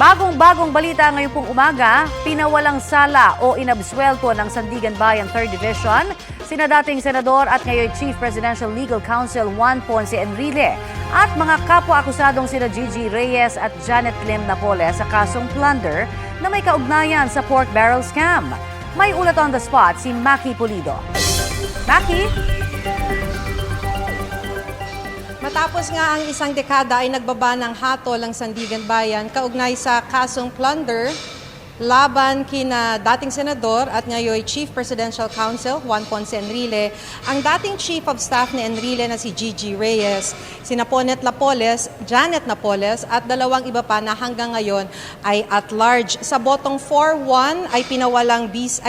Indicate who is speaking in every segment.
Speaker 1: Bagong-bagong balita ngayon pong umaga, pinawalang sala o inabswelto ng Sandigan Bayan 3rd Division sina dating senador at ngayon Chief Presidential Legal Counsel Juan Ponce Enrile at mga kapwa-akusadong sina Gigi Reyes at Janet Lim Napoles sa kasong plunder na may kaugnayan sa pork barrel scam. May ulat on the spot si Maki Pulido. Maki?
Speaker 2: Matapos nga ang isang dekada ay nagbaba ng hatol ang Sandigan Bayan kaugnay sa kasong plunder laban kina dating senador at ngayon Chief Presidential Counsel Juan Ponce Enrile, ang dating Chief of Staff ni Enrile na si Gigi Reyes, sina Ponet Napoles, Janet Napoles at dalawang iba pa na hanggang ngayon ay at large. Sa botong 4-1 ay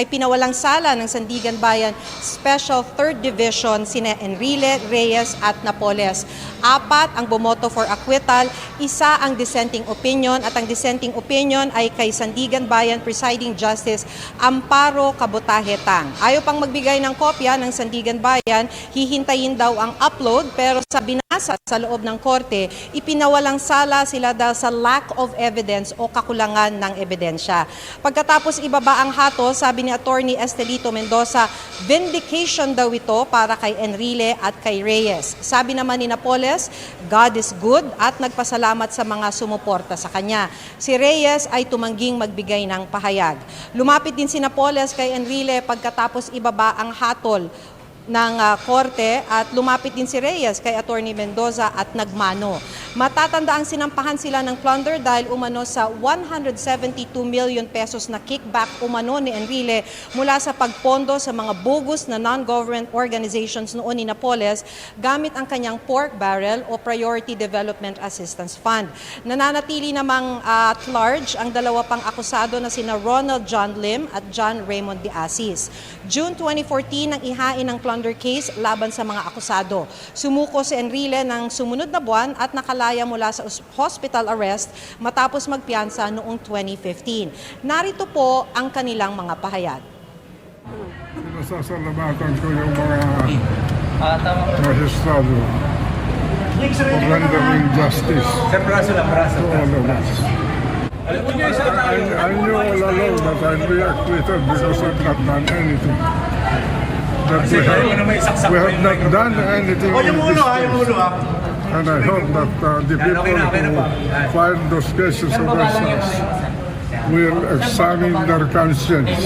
Speaker 2: pinawalang sala ng Sandigan Bayan Special 3rd Division sina Enrile, Reyes at Napoles. 4 ang bumoto for acquittal, 1 ang dissenting opinion at ang dissenting opinion ay kay Sandigan Bayan Presiding Justice Amparo Cabutahetang. Ayaw pang magbigay ng kopya ng Sandigan Bayan, hihintayin daw ang upload pero sa binasa sa loob ng korte, ipinawalang sala sila dahil sa lack of evidence o kakulangan ng ebidensya. Pagkatapos ibaba ang hato, sabi ni Attorney Estelito Mendoza, vindication daw ito para kay Enrile at kay Reyes. Sabi naman ni Napoles, God is good at nagpasalamat sa mga sumuporta sa kanya. Si Reyes ay tumangging magbigay ng pahayag. Lumapit din si Napoles kay Enrile pagkatapos ibaba ang hatol ng korte at lumapit din si Reyes kay Attorney Mendoza at nagmano. Matatanda ang sinampahan sila ng plunder dahil umano sa 172 million pesos na kickback umano ni Enrile mula sa pagpondo sa mga bogus na non-government organizations noon ni Napoles gamit ang kanyang pork barrel o Priority Development Assistance Fund. Nananatili namang at large ang dalawa pang akusado na sina Ronald John Lim at John Raymond De Asis. June 2014 ang ihain ng plunder case laban sa mga akusado. Sumuko si Enrile ng sumunod na buwan at nakalaya mula sa hospital arrest matapos magpiyansa noong 2015. Narito po ang kanilang mga pahayag.
Speaker 3: Pinasasalamatan ko yung mga magistrado for rendering justice to all of us. I knew all along that I'd be acquitted because I've not done anything. That we have not done anything in this case. And I hope that the people who filed those cases against us will examine their conscience.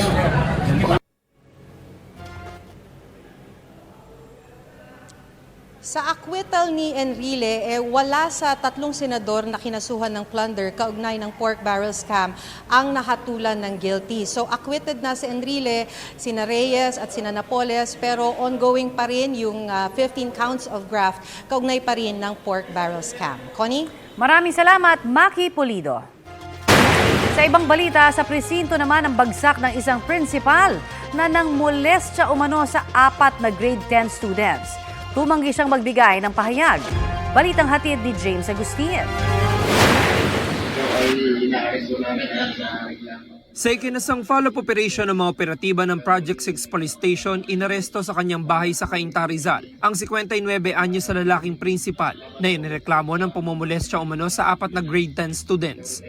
Speaker 2: Sa acquittal ni Enrile, wala sa 3 senador na kinasuhan ng plunder kaugnay ng pork barrel scam ang nahatulan ng guilty. So acquitted na si Enrile, sina Reyes at sina Napoles, pero ongoing pa rin yung 15 counts of graft kaugnay pa rin ng pork barrel scam. Connie?
Speaker 1: Maraming salamat, Maki Pulido. Sa ibang balita, sa presinto naman ang bagsak ng isang principal na nangmolestya umano sa 4 na grade 10 students. Tumanggi siyang magbigay ng pahayag. Balitang hatid ni James Agustin.
Speaker 4: Sa ikinasang follow-up operation ng mga operatiba ng Project 6 Police Station, inaresto sa kanyang bahay sa Cainta, Rizal ang 59 anyos na lalaking principal na inireklamo ng pumumulestya umano sa 4 na grade 10 students.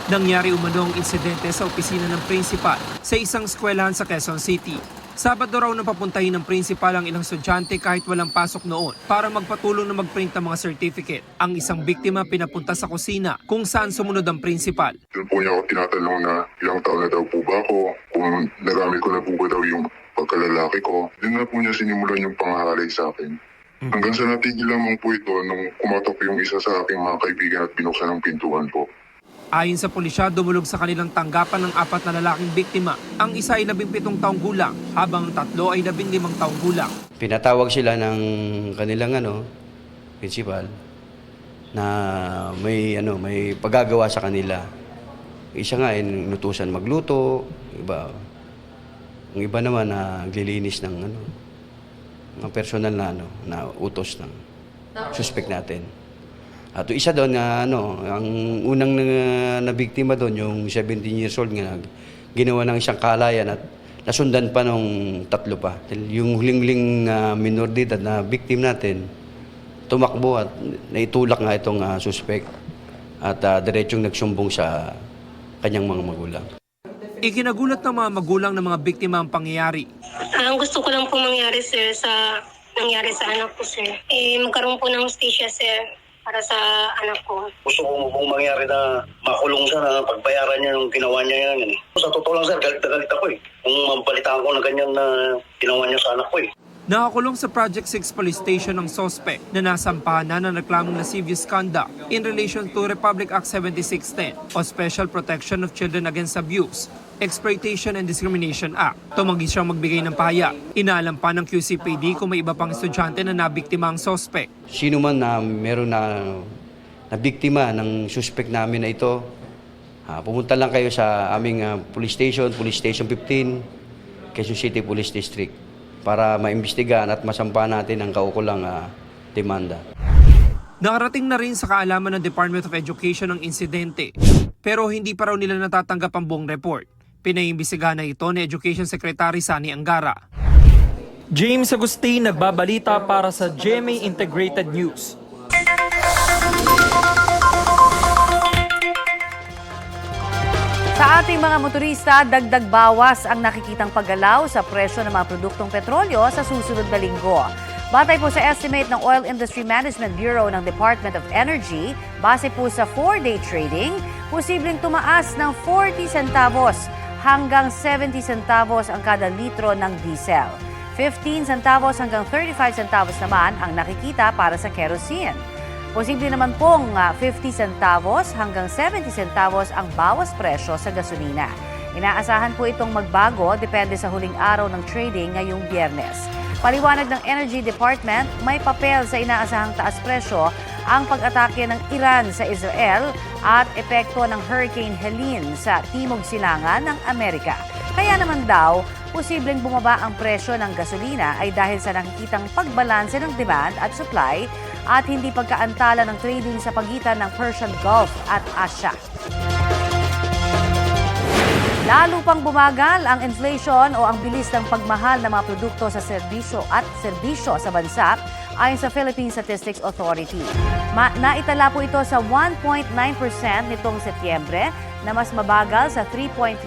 Speaker 4: Nangyari umano ang insidente sa opisina ng principal sa isang eskwelahan sa Quezon City. Sabado raw na papuntahin ng principal ang ilang estudyante kahit walang pasok noon para magpatulong na mag-print ng mga certificate. Ang isang biktima pinapunta sa kusina kung saan sumunod ang principal.
Speaker 5: Doon po niya ako tinatanong na ilang taon na daw po ba ako, kung nagamit ko na po ba daw yung pagkalalaki ko. Doon na po niya sinimulan yung panghalay sa akin. Hanggang sa natigil lamang po ito nung kumatok yung isa sa aking mga kaibigan at binuksan ang pintuan po.
Speaker 4: Ayon sa pulisya, dumulog sa kanilang tanggapan ng 4 na lalaking biktima. Ang isa ay 17 taong gulang, habang ang 3 ay 15 taong gulang.
Speaker 6: Pinatawag sila ng kanilang principal na may paggagawa sa kanila. Isa nga ay inutusan magluto, ang iba naman na naglilinis ng ng personal na utos ng suspect natin. At isa doon, ang unang na biktima doon, yung 17 years old nga, ginawa ng isang kalayan at nasundan pa nung 3 pa. Yung huling-huling minor de edad na victim natin, tumakbo at naitulak nga itong suspect at diretsong nagsumbong sa kanyang mga magulang.
Speaker 4: Ikinagulat ng mga magulang ng mga biktima ang pangyayari.
Speaker 7: Ang gusto ko lang po mangyari, sir, nangyari sa anak ko, sir. Magkaroon po ng hustisya, sir, para sa anak ko.
Speaker 8: Gusto ko pong mangyari na makulong siya na pagbayaran niya yung ginawa niya yan. Sa totoo lang, sir, galit na galit ako eh. Kung mabalitaan ko na ganyan na ginawa niya sa anak ko eh.
Speaker 4: Nakakulong sa Project 6 Police Station ang suspect na nasampahan na ng reklamong lascivious conduct in relation to Republic Act 7610 o Special Protection of Children Against Abuse, Exploitation and Discrimination Act. Tumanggi siyang magbigay ng pahayag. Inaalam pa ng QCPD kung may iba pang estudyante na nabiktima ang suspect.
Speaker 6: Sino man na meron na biktima ng suspect namin na ito, pumunta lang kayo sa aming Police Station 15, Quezon City Police District, para maimbestigahan at masampa natin ang kaukulang demanda.
Speaker 4: Nakarating na rin sa kaalaman ng Department of Education ang insidente, pero hindi pa raw nila natatanggap ang buong report. Pinaimbestigahan na ito ni Education Secretary Sani Angara.
Speaker 9: James Agustin nagbabalita para sa GMA Integrated News.
Speaker 1: Sa ating mga motorista, dagdag bawas ang nakikitang paggalaw sa presyo ng mga produktong petrolyo sa susunod na linggo. Batay po sa estimate ng Oil Industry Management Bureau ng Department of Energy, base po sa 4-day trading, posibleng tumaas ng 40 centavos hanggang 70 centavos ang kada litro ng diesel. 15 centavos hanggang 35 centavos naman ang nakikita para sa kerosene. Posible naman pong 50 centavos hanggang 70 centavos ang bawas presyo sa gasolina. Inaasahan po itong magbago depende sa huling araw ng trading ngayong Biyernes. Paliwanag ng Energy Department, may papel sa inaasahang taas presyo ang pag-atake ng Iran sa Israel at epekto ng Hurricane Helene sa Timog Silangan ng Amerika. Kaya naman daw, posibleng bumaba ang presyo ng gasolina ay dahil sa nakikitang pagbalanse ng demand at supply at hindi pagkaantala ng trading sa pagitan ng Persian Gulf at Asia. Lalo pang bumagal ang inflation o ang bilis ng pagmahal ng mga produkto sa serbisyo sa bansa ayon sa Philippine Statistics Authority. Naitala po ito sa 1.9% nitong Setyembre na mas mabagal sa 3.3%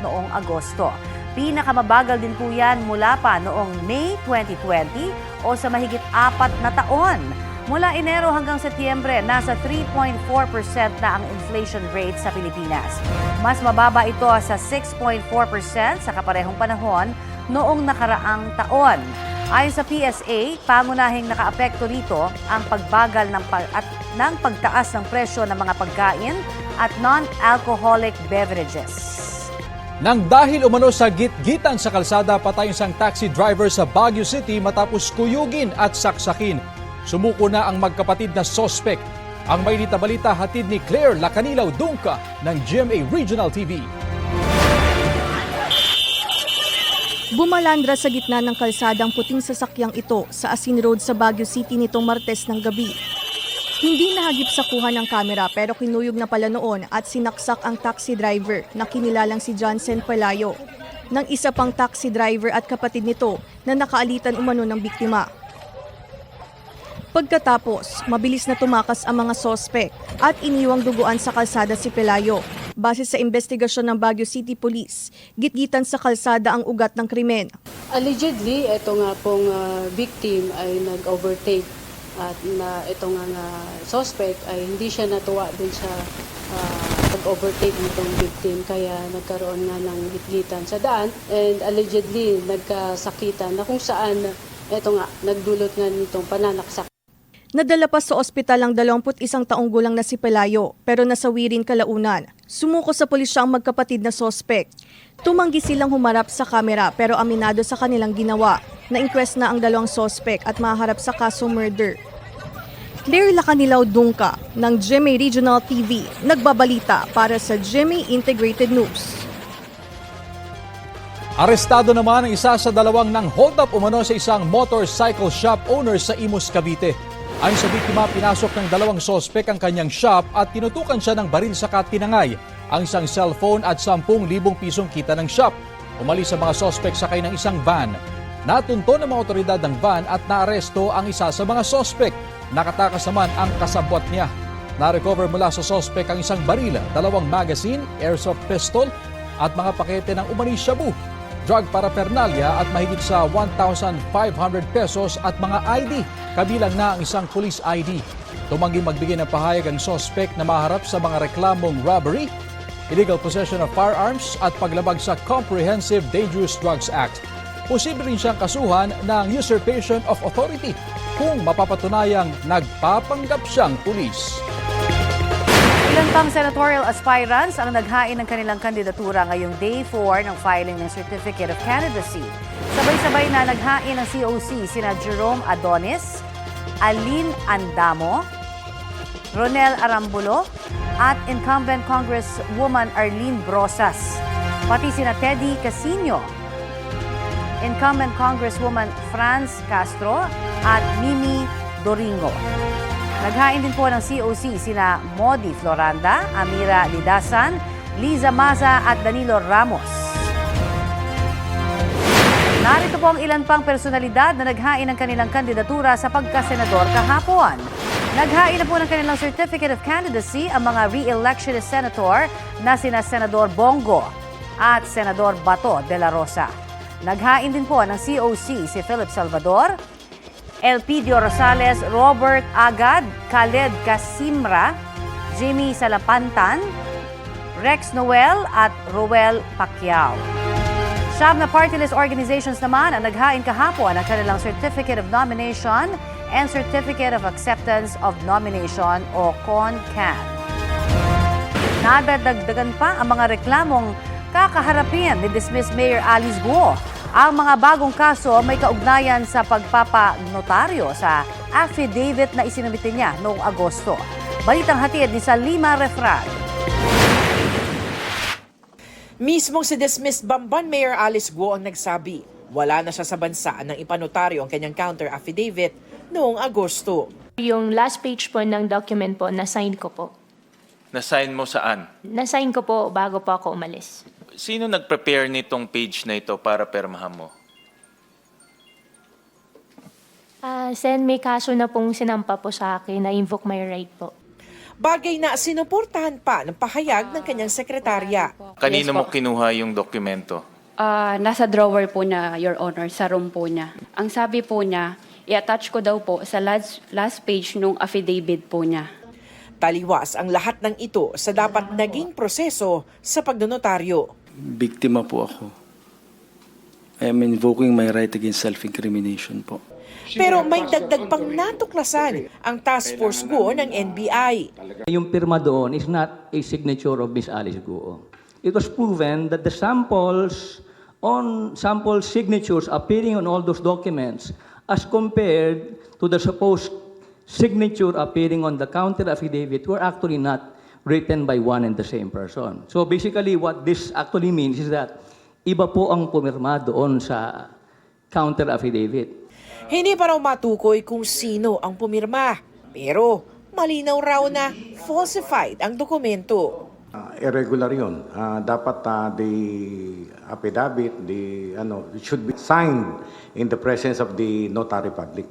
Speaker 1: noong Agosto. Pinakamabagal din po yan mula pa noong May 2020 o sa mahigit 4 na taon. Mula Enero hanggang Setyembre, nasa 3.4% na ang inflation rate sa Pilipinas. Mas mababa ito sa 6.4% sa kaparehong panahon noong nakaraang taon. Ayon sa PSA, pangunahing nakaapekto rito ang pagbagal ng pagtaas ng presyo ng mga pagkain at non-alcoholic beverages.
Speaker 10: Nang dahil umano sa gitgitan sa kalsada, patay isang taxi driver sa Baguio City matapos kuyugin at saksakin. Sumuko na ang magkapatid na sospek. Ang mainit na balita hatid ni Claire Lacanilaw Dungka ng GMA Regional TV.
Speaker 11: Bumalandra sa gitna ng kalsadang puting sasakyang ito sa Asin Road sa Baguio City nitong Martes ng gabi. Hindi nahagip sa kuha ng kamera pero kinuyog na pala noon at sinaksak ang taxi driver na kinilalang si Johnson Palayo ng isa pang taxi driver at kapatid nito na nakaalitan umano ng biktima. Pagkatapos, mabilis na tumakas ang mga sospek at iniwang duguan sa kalsada si Pelayo. Base sa investigasyon ng Baguio City Police, gitgitan sa kalsada ang ugat ng krimen.
Speaker 12: Allegedly, ito nga pong victim ay nag-overtake at ito nga suspect ay hindi siya natuwa din sa pag-overtake nitong victim kaya nagkaroon nga ng gitgitan sa daan and allegedly nagkasakitan na kung saan ito nga nagdulot nga nitong pananaksak.
Speaker 11: Nadala pa sa ospital ang 21 taong gulang na si Pelayo pero nasawi rin kalaunan. Sumuko sa pulisya ang magkapatid na sospek. Tumanggi silang humarap sa kamera pero aminado sa kanilang ginawa. Na-inquest na ang 2 sospek at maharap sa kaso murder. Claire Lacanilaw Dungka ng GMA Regional TV nagbabalita para sa GMA Integrated News.
Speaker 10: Arestado naman ang isa sa 2 ng hold-up umano sa isang motorcycle shop owner sa Imus, Cavite. Ayon sa biktima, pinasok ng 2 sospek ang kanyang shop at tinutukan siya ng baril sa tinangay ang isang cellphone at 10,000 pisong kita ng shop. Umalis sa mga sospek sakay ng isang van. Natunto ng mga otoridad ng van at naaresto ang isa sa mga sospek. Nakatakas naman ang kasabwat niya. Na-recover mula sa sospek ang isang baril, 2 magazine, airsoft pistol at mga pakete ng umani shabu, drug paraphernalia at mahigit sa 1,500 pesos at mga ID, kabilang na ang isang police ID. Tumangging magbigay ng pahayag ang sospek na maharap sa mga reklamong robbery, illegal possession of firearms at paglabag sa Comprehensive Dangerous Drugs Act. Posible rin siyang kasuhan ng usurpation of authority kung mapapatunayang nagpapanggap siyang pulis.
Speaker 1: Ilan pang senatorial aspirants ang naghain ng kanilang kandidatura ngayong Day 4 ng filing ng Certificate of Candidacy. Sabay-sabay na naghain ng COC sina Jerome Adonis, Aline Andamo, Ronel Arambulo at incumbent Congresswoman Arlene Brosas, pati sina Teddy Casino, incumbent Congresswoman Franz Castro at Mimi Doringo. Naghain din po ng COC sina Modi Floranda, Amira Lidasan, Liza Maza at Danilo Ramos. Narito po ang ilan pang personalidad na naghain ng kanilang kandidatura sa pagkasenador kahapon. Naghain na po ng kanilang Certificate of Candidacy ang mga re-electionist senator na sina Senador Bongo at Senador Bato de la Rosa. Naghain din po ng COC si Philip Salvador, Elpidio Rosales, Robert Agad, Khaled Casimra, Jimmy Salapantan, Rex Noel at Roel Pacquiao. Siyam na party list organizations naman ang naghain kahapon ng kanilang Certificate of Nomination and Certificate of Acceptance of Nomination o CONCAN. Nadadagdagan pa ang mga reklamong kakaharapin ni dismissed Mayor Alice Guo. Ang mga bagong kaso may kaugnayan sa pagpapanotaryo sa affidavit na isinumite niya noong Agosto. Balitang hatid ni Salima Refrag.
Speaker 13: Mismong si dismissed Bamban Mayor Alice Guo ang nagsabi, wala na siya sa bansa nang ipanotaryo ang kanyang counter affidavit noong Agosto.
Speaker 14: Yung last page po ng document po, na-sign ko po.
Speaker 15: Na-sign mo saan?
Speaker 14: Na-sign ko po bago po ako umalis.
Speaker 15: Sino nag-prepare nitong page na ito para permahan mo?
Speaker 14: Sen, may kaso na pong sinampa po sa akin na invoke my right po.
Speaker 13: Bagay na sinuportahan pa ng pahayag ng kanyang sekretarya.
Speaker 15: Kanino mo kinuha yung dokumento?
Speaker 16: Nasa drawer po na, Your Honor, sa room po niya. Ang sabi po niya, i-attach ko daw po sa last page nung affidavit po niya.
Speaker 13: Taliwas ang lahat ng ito sa dapat naging proseso sa pagnonotaryo.
Speaker 17: Biktima po ako. I am invoking my right against self-incrimination po.
Speaker 13: Pero may dagdag pang natuklasan ang task force Guo ng NBI.
Speaker 18: Yung pirma doon is not a signature of Miss Alice Guo. It was proven that the sample signatures appearing on all those documents as compared to the supposed signature appearing on the counter affidavit were actually not written by one and the same person. So basically what this actually means is that iba po ang pumirma doon sa counter affidavit.
Speaker 13: Hindi pa raw matukoy kung sino ang pumirma, pero malinaw raw na falsified ang dokumento.
Speaker 19: Irregular yun. Dapat the affidavit, it should be signed in the presence of the notary public.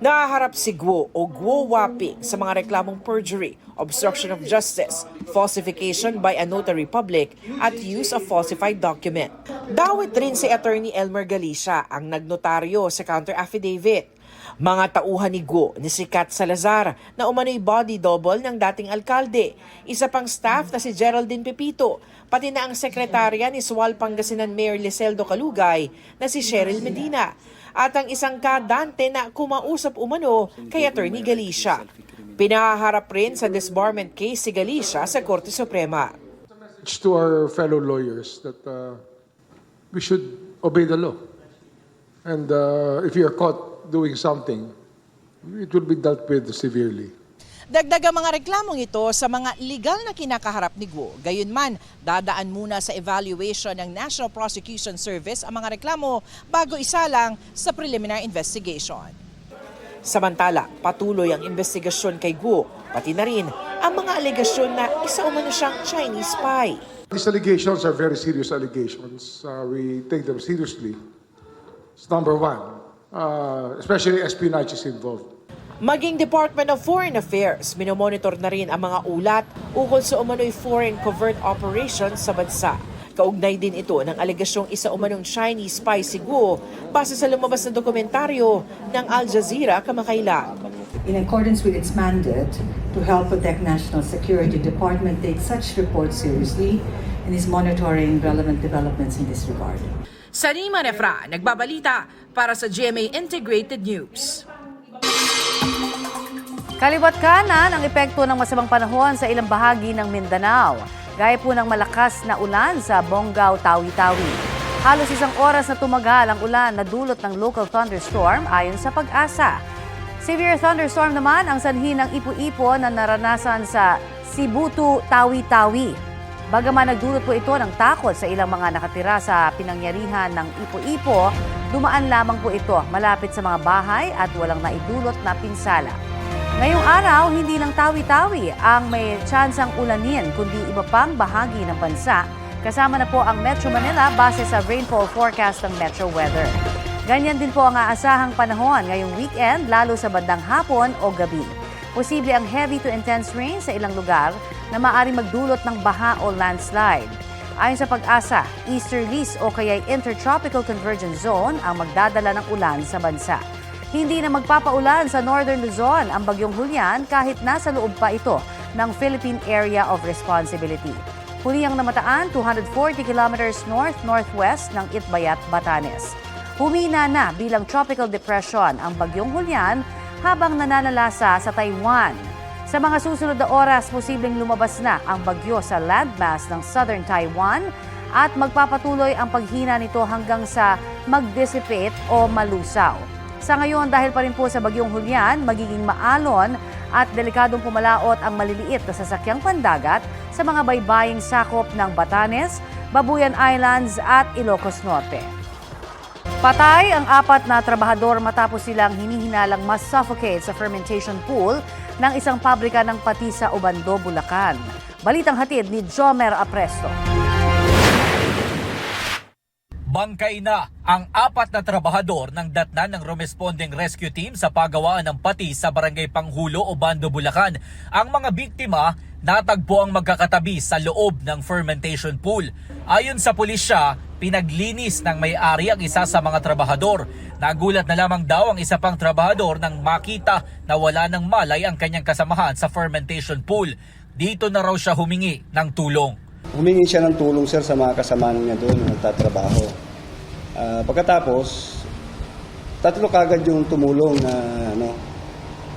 Speaker 13: Nahaharap si Guo o Guo Waping sa mga reklamong perjury, obstruction of justice, falsification by a notary public at use of falsified document. Dawit rin si Attorney Elmer Galicia ang nagnotaryo sa counter affidavit. Mga tauhan ni Guo ni si Kat Salazar na umano'y body double ng dating alkalde, isa pang staff na si Geraldine Pepito, pati na ang sekretarya ni Sual Pangasinan Mayor Liseldo Calugay na si Cheryl Medina, at ang isang kadante na kumausap umano kay Attorney Galicia. Pinaharap rin sa disbarment case si Galicia sa Korte Suprema.
Speaker 20: It's to our fellow lawyers that we should obey the law. And if you are caught doing something, it will be dealt with severely.
Speaker 21: Dagdag ang mga reklamong ito sa mga legal na kinakaharap ni Guo. Gayunman, dadaan muna sa evaluation ng National Prosecution Service ang mga reklamo bago isalang sa preliminary investigation.
Speaker 13: Samantala, patuloy ang investigasyon kay Guo, pati na rin ang mga alegasyon na isa umano siyang Chinese spy.
Speaker 20: These allegations are very serious allegations. We take them seriously. It's number one, especially espionage is involved.
Speaker 13: Maging Department of Foreign Affairs, minomonitor na rin ang mga ulat ukol sa umano'y foreign covert operations sa bansa. Kaugnay din ito ng alegasyong isa umanong Chinese spy si Guo base sa lumabas na dokumentaryo ng Al Jazeera kamakailan.
Speaker 3: In accordance with its mandate to help protect national security, the department takes such reports seriously and is monitoring relevant developments in this regard.
Speaker 13: Sanima Refra, nagbabalita para sa GMA Integrated News.
Speaker 1: Kaliwat kanan ang epekto ng masamang panahon sa ilang bahagi ng Mindanao. Gaya po ng malakas na ulan sa Bonggao, Tawi-Tawi. Halos 1 oras na tumagal ang ulan na dulot ng local thunderstorm ayon sa Pag-asa. Severe thunderstorm naman ang sanhi ng Ipu-Ipo na naranasan sa Sibutu, Tawi-Tawi. Bagaman nagdulot po ito ng takot sa ilang mga nakatira sa pinangyarihan ng Ipu-Ipo, dumaan lamang po ito malapit sa mga bahay at walang naidulot na pinsala. Ngayong araw, hindi lang Tawi-Tawi ang may tsansang ulanin kundi iba pang bahagi ng bansa. Kasama na po ang Metro Manila base sa rainfall forecast ng Metro Weather. Ganyan din po ang aasahang panahon ngayong weekend lalo sa bandang hapon o gabi. Posible ang heavy to intense rain sa ilang lugar na maaaring magdulot ng baha o landslide. Ayon sa Pag-asa, easterlies o kaya intertropical convergence zone ang magdadala ng ulan sa bansa. Hindi na magpapaulan sa Northern Luzon ang bagyong Julian kahit nasa loob pa ito ng Philippine Area of Responsibility. Huli ang namataan 240 kilometers north-northwest ng Itbayat, Batanes. Humina na bilang tropical depression ang bagyong Julian habang nananalasa sa Taiwan. Sa mga susunod na oras, posibleng lumabas na ang bagyo sa landmass ng southern Taiwan at magpapatuloy ang paghina nito hanggang sa mag-dissipate o malusaw. Sa ngayon, dahil pa rin po sa bagyong Julian, magiging maalon at delikadong pumalaot ang maliliit na sasakyang pandagat sa mga baybaying sakop ng Batanes, Babuyan Islands at Ilocos Norte. Patay ang 4 na trabahador matapos silang hinihinalang mas-suffocate sa fermentation pool ng isang pabrika ng pati sa Obando, Bulacan. Balitang hatid ni Jomer Apresto.
Speaker 22: Bangkay na ang 4 na trabahador ng datnan ng Responding Rescue Team sa pagawaan ng pati sa Barangay Panghulo, Obando, Bulacan. Ang mga biktima natagpo ang magkakatabi sa loob ng fermentation pool. Ayon sa pulisya, pinaglinis ng may-ari ang isa sa mga trabahador. Nagulat na lamang daw ang isa pang trabahador nang makita na wala ng malay ang kanyang kasamahan sa fermentation pool. Dito na raw siya humingi ng tulong.
Speaker 23: Humingi siya ng tulong, sir, sa mga kasama niya doon na nagtatrabaho. Pagkatapos, 3 kagad yung tumulong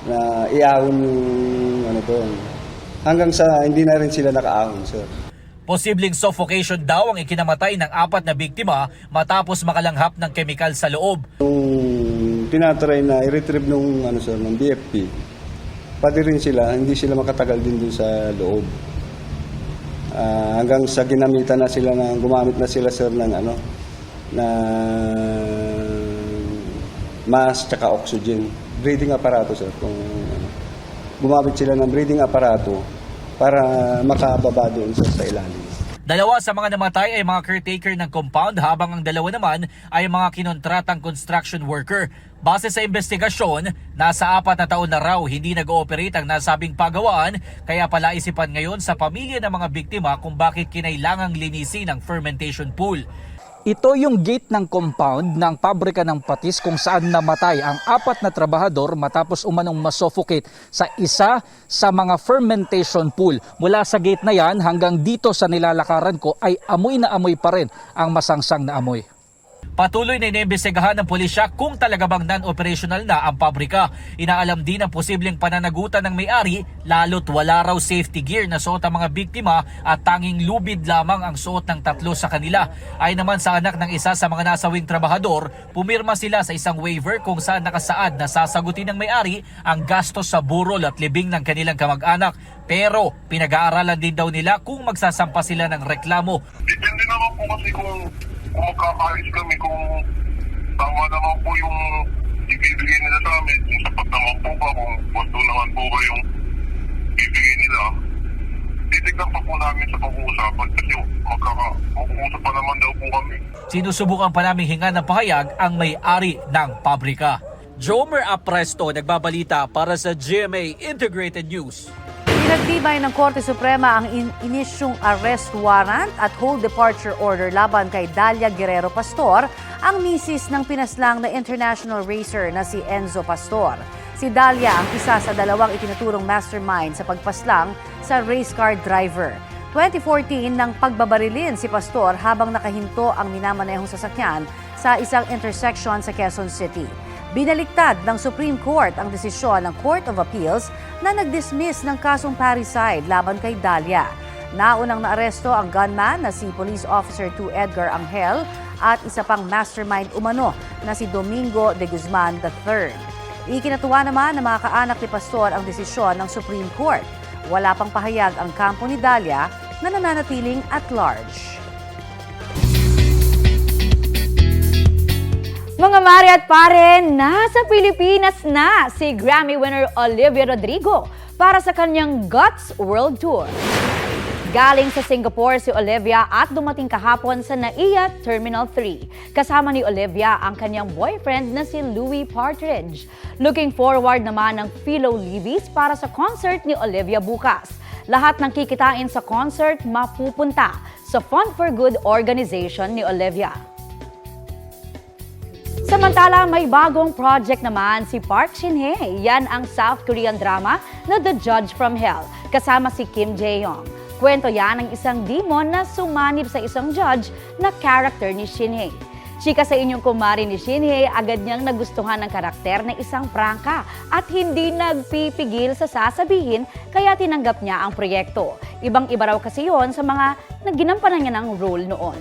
Speaker 23: na iahon yung doon. Hanggang sa hindi na rin sila nakaahon, sir.
Speaker 22: Posibleng suffocation daw ang ikinamatay ng 4 na biktima matapos makalanghap ng kemikal sa loob.
Speaker 23: Nung tinatry na i-retrieve ng BFP, pati rin sila, hindi sila makatagal din doon sa loob. Hanggang sa gumamit na sila, sir, ng na mask tsaka oxygen. Breathing aparato, sir. Gumamit sila ng breathing aparato para makababa doon sa ilalim.
Speaker 22: 2 sa mga namatay ay mga caretaker ng compound habang ang 2 naman ay mga kinontratang construction worker. Base sa investigasyon, nasa 4 na taon na raw hindi nag-ooperate ang nasabing pagawaan kaya pala isipan ngayon sa pamilya ng mga biktima kung bakit kinailangang linisin ang fermentation pool.
Speaker 9: Ito yung gate ng compound ng pabrika ng patis kung saan namatay ang 4 na trabahador matapos umanong masuffocate sa isa sa mga fermentation pool. Mula sa gate na yan hanggang dito sa nilalakaran ko ay amoy na amoy pa rin ang masangsang na amoy.
Speaker 22: Patuloy na iniimbestigahan ng pulisya kung talaga bang non-operational na ang pabrika. Inaalam din ang posibleng pananagutan ng may-ari lalo't wala raw safety gear na suot ang mga biktima at tanging lubid lamang ang suot ng 3 sa kanila. Ay naman sa anak ng isa sa mga nasawing trabahador, pumirma sila sa isang waiver kung saan nakasaad na sasagutin ng may-ari ang gastos sa burol at libing ng kanilang kamag-anak. Pero pinag-aaralan din daw nila kung magsasampa sila ng reklamo.
Speaker 5: Depende naman po kasi kung magkakaayos kami, kung tama naman po yung ibibigay nila sa amin, kung sapat naman po ba, kung gusto naman po ba yung ibigay nila, titignan pa po namin sa pag-uusapan kasi mag-uusap pa naman daw po kami.
Speaker 22: Sinusubukan pa namin hinga ng pahayag ang may-ari ng pabrika. Jomer Apresto, nagbabalita para sa GMA Integrated News.
Speaker 1: Pinagtibay ng Korte Suprema ang inisyong arrest warrant at hold departure order laban kay Dalia Guerrero Pastor, ang misis ng pinaslang na international racer na si Enzo Pastor. Si Dalia ang isa sa dalawang itinuturong mastermind sa pagpaslang sa race car driver. 2014 nang pagbabarilin si Pastor habang nakahinto ang minamanehong sasakyan sa isang intersection sa Quezon City. Binaliktad ng Supreme Court ang desisyon ng Court of Appeals na nag-dismiss ng kasong parricide laban kay Dalia. Naunang naaresto ang gunman na si Police Officer 2 Edgar Angel at isa pang mastermind umano na si Domingo de Guzman III. Ikinatuwa naman ng mga kaanak ni Pastor ang desisyon ng Supreme Court. Wala pang pahayag ang kampo ni Dalia na nananatiling at large.
Speaker 2: Mga mare at pare, nasa Pilipinas na si Grammy winner Olivia Rodrigo para sa kanyang Guts World Tour. Galing sa Singapore si Olivia at dumating kahapon sa NAIA Terminal 3. Kasama ni Olivia ang kanyang boyfriend na si Louis Partridge. Looking forward naman ng Philo Levis para sa concert ni Olivia bukas. Lahat ng kikitain sa concert mapupunta sa Fund for Good organization ni Olivia. Samantala, may bagong project naman si Park Shin-hye. Yan ang South Korean drama na The Judge from Hell, kasama si Kim Jae-young. Kwento yan ng isang demon na sumanib sa isang judge na character ni Shin-hye. Chika sa inyong kumari ni Shin-hye, agad niyang nagustuhan ng karakter na isang prangka at hindi nagpipigil sa sasabihin kaya tinanggap niya ang proyekto. Ibang-iba raw kasi yon sa mga nagginampanan niya ng role noon.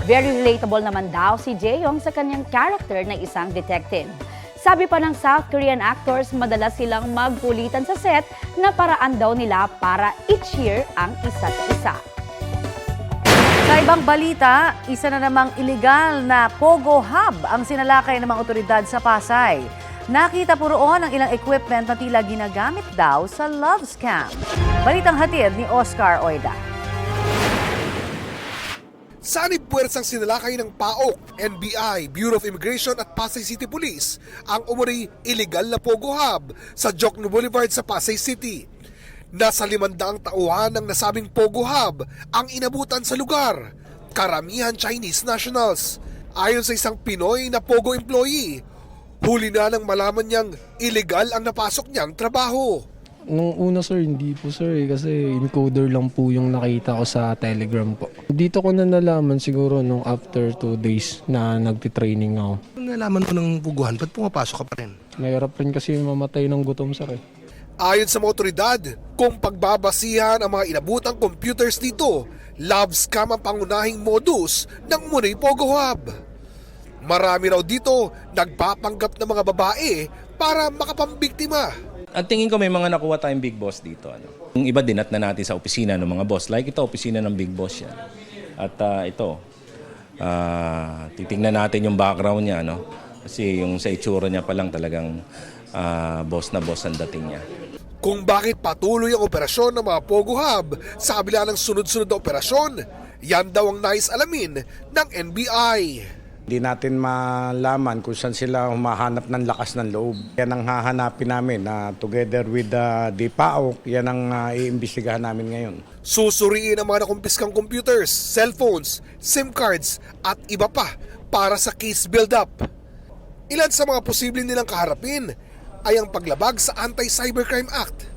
Speaker 2: Very relatable naman daw si Jae-young sa kanyang character na isang detective. Sabi pa ng South Korean actors, madalas silang magkulitan sa set na paraan daw nila para i-cheer ang isa't isa.
Speaker 1: Sa ibang balita, isa na namang iligal na Pogo Hub ang sinalakay ng mga otoridad sa Pasay. Nakita po roon ang ilang equipment na tila ginagamit daw sa love scam. Balitang hatid ni Oscar Oida.
Speaker 7: Sanib puwersang sinalakay ng PAOK, NBI, Bureau of Immigration at Pasay City Police ang umuri illegal na Pogo Hub sa Jokno Boulevard sa Pasay City. Nasa 500 tauhan ng nasabing Pogo Hub ang inabutan sa lugar, karamihan Chinese nationals. Ayon sa isang Pinoy na Pogo employee, huli na nang malaman niyang illegal ang napasok niyang trabaho.
Speaker 8: Nung una sir, hindi po sir kasi encoder lang po yung nakita ko sa Telegram po. Dito ko na nalaman siguro nung after 2 days na nagtitraining ako.
Speaker 24: Nalaman mo ng puguhan, ba't pumapasok ka pa rin?
Speaker 8: Mahirap rin kasi mamatay ng gutom sir.
Speaker 7: Ayon sa mga otoridad, kung pagbabasihan ang mga inabutang computers dito, love scam ang pangunahing modus ng Munay Pogo Hub. Marami raw dito nagpapanggap ng mga babae para makapambiktima.
Speaker 25: Ang tingin ko may mga nakuha tayong big boss dito. Yung iba dinat na natin sa opisina ng mga boss. Like ito, opisina ng big boss yan. At titingnan natin yung background niya. Kasi yung sa itsura niya pa lang talagang boss na boss ang dating niya.
Speaker 7: Kung bakit patuloy ang operasyon ng mga Pogo Hub sa kabila ng sunod-sunod na operasyon, yan daw ang nais alamin ng NBI.
Speaker 19: Hindi natin malaman kung saan sila humahanap ng lakas ng loob. Yan ang hahanapin namin together with the PAOK, yan ang iimbestigahan namin ngayon.
Speaker 7: Susuriin ang mga nakumpiskang computers, cellphones, SIM cards at iba pa para sa case build-up. Ilan sa mga posibleng nilang kaharapin ay ang paglabag sa Anti-Cybercrime Act.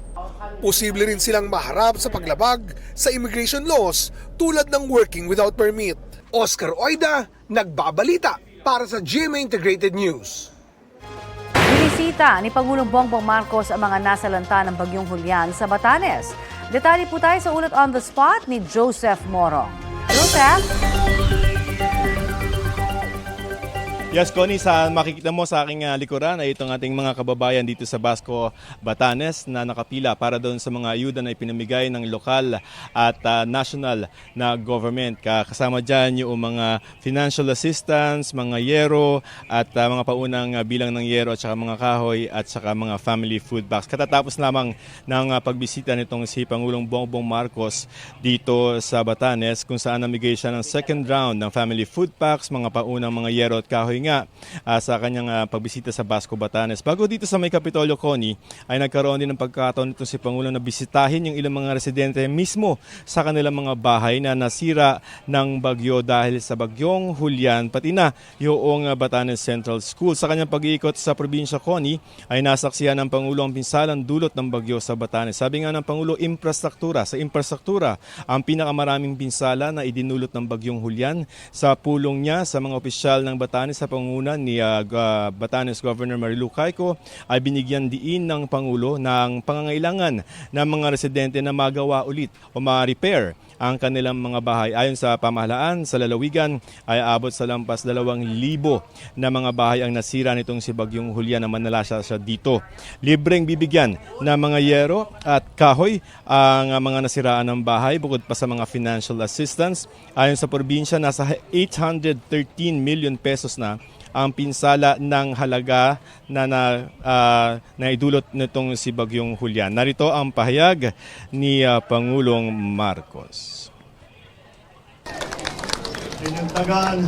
Speaker 7: Posible rin silang maharap sa paglabag sa immigration laws tulad ng working without permit. Oscar Oida, nagbabalita para sa GMA Integrated News.
Speaker 1: Binisita ni Pangulong Bongbong Marcos ang mga nasalanta ng Bagyong Julian sa Batanes. Detalye po tayo sa ulat on the spot ni Joseph Morong. Joseph?
Speaker 4: Yes, Connie, sa makikita mo sa aking likuran ay itong ating mga kababayan dito sa Basco, Batanes na nakapila para doon sa mga ayuda na ipinamigay ng lokal at national na government. Kasama dyan yung mga financial assistance, mga yero at mga paunang bilang ng yero at saka mga kahoy at saka mga family food box. Katatapos lamang ng pagbisita nitong si Pangulong Bongbong Marcos dito sa Batanes kung saan namigay siya ng second round ng family food packs, mga paunang mga yero at kahoy nga sa kanyang pagbisita sa Basco, Batanes. Bago dito sa may Kapitolyo, Connie, ay nagkaroon din ng pagkataon nito si Pangulo na bisitahin yung ilang mga residente mismo sa kanilang mga bahay na nasira ng bagyo dahil sa bagyong Julian, pati na yung Batanes Central School. Sa kanyang pag-iikot sa probinsya, Connie, ay nasaksihan ng Pangulo ang pinsalang dulot ng bagyo sa Batanes. Sabi nga ng Pangulo, sa infrastruktura ang pinakamaraming pinsala na idinulot ng bagyong Julian. Sa pulong niya sa mga opisyal ng Batanes sa pangunguna ni Batanes Governor Marilu Cayco ay binigyan diin ng Pangulo ng pangangailangan ng mga residente na magawa ulit o ma-repair ang kanilang mga bahay. Ayon sa pamahalaan sa lalawigan ay abot sa lampas 2,000 na mga bahay ang nasira nitong si Bagyong Julian na manalasa siya dito. Libreng bibigyan ng mga yero at kahoy ang mga nasiraan ng bahay bukod pa sa mga financial assistance. Ayon sa probinsya, nasa 813 million pesos na ang pinsala ng halaga na naidulot nitong si Bagyong Julian. Narito ang pahayag ni Pangulong Marcos.
Speaker 6: Tinagtagan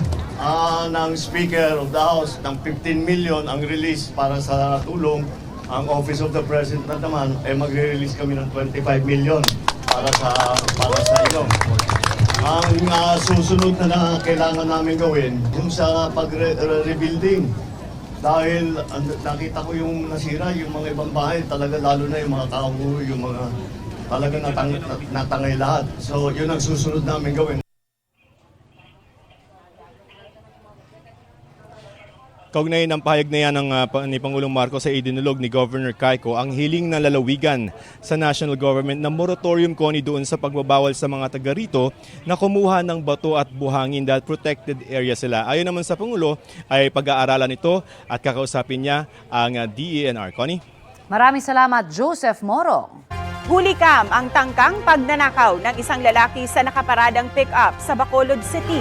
Speaker 6: ng Speaker of the House ng 15 million ang release para sa tulong. Ang Office of the President naman ay magre-release kami ng 25 million para sa inyo. Ang susunod na kailangan namin gawin yung sa pag-rebuilding. Dahil nakita ko yung nasira, yung mga ibang bahay, talaga lalo na yung mga tao, yung mga talaga natangay lahat. So yun ang susunod namin gawin.
Speaker 4: Kaugnay ng pahayag na yan ni Pangulong Marcos sa idinulog ni Governor Cayco ang hiling na lalawigan sa national government na moratorium, Connie, doon sa pagbabawal sa mga taga rito na kumuha ng bato at buhangin dahil protected area sila. Ayon naman sa Pangulo ay pag-aaralan ito at kakausapin niya ang DENR. Connie?
Speaker 1: Maraming salamat, Joseph Moro.
Speaker 10: Hulikam ang tangkang pagnanakaw ng isang lalaki sa nakaparadang pick-up sa Bacolod City.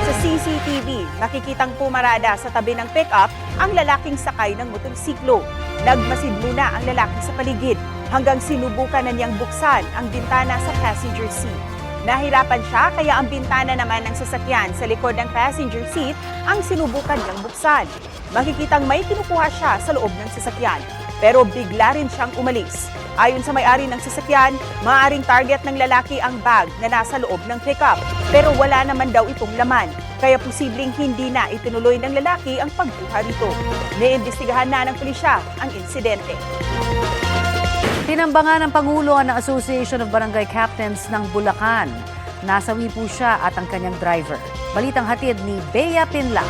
Speaker 10: Sa CCTV, nakikitang pumarada sa tabi ng pick-up ang lalaking sakay ng motorsiklo. Nagmasid muna ang lalaki sa paligid hanggang sinubukan na niyang buksan ang bintana sa passenger seat. Nahirapan siya kaya ang bintana naman ng sasakyan sa likod ng passenger seat ang sinubukan niyang buksan. Makikitang may kinukuha siya sa loob ng sasakyan pero bigla rin siyang umalis. Ayon sa may-ari ng sasakyan, maaaring target ng lalaki ang bag na nasa loob ng pickup. Pero wala naman daw itong laman, kaya posibleng hindi na itinuloy ng lalaki ang pagkuha rito. Naiimbestigahan na ng pulisya ang insidente.
Speaker 1: Tinambangan ng Pangulo ng Association of Barangay Captains ng Bulacan. Nasawi po siya at ang kanyang driver. Balitang hatid ni Bea Pinla.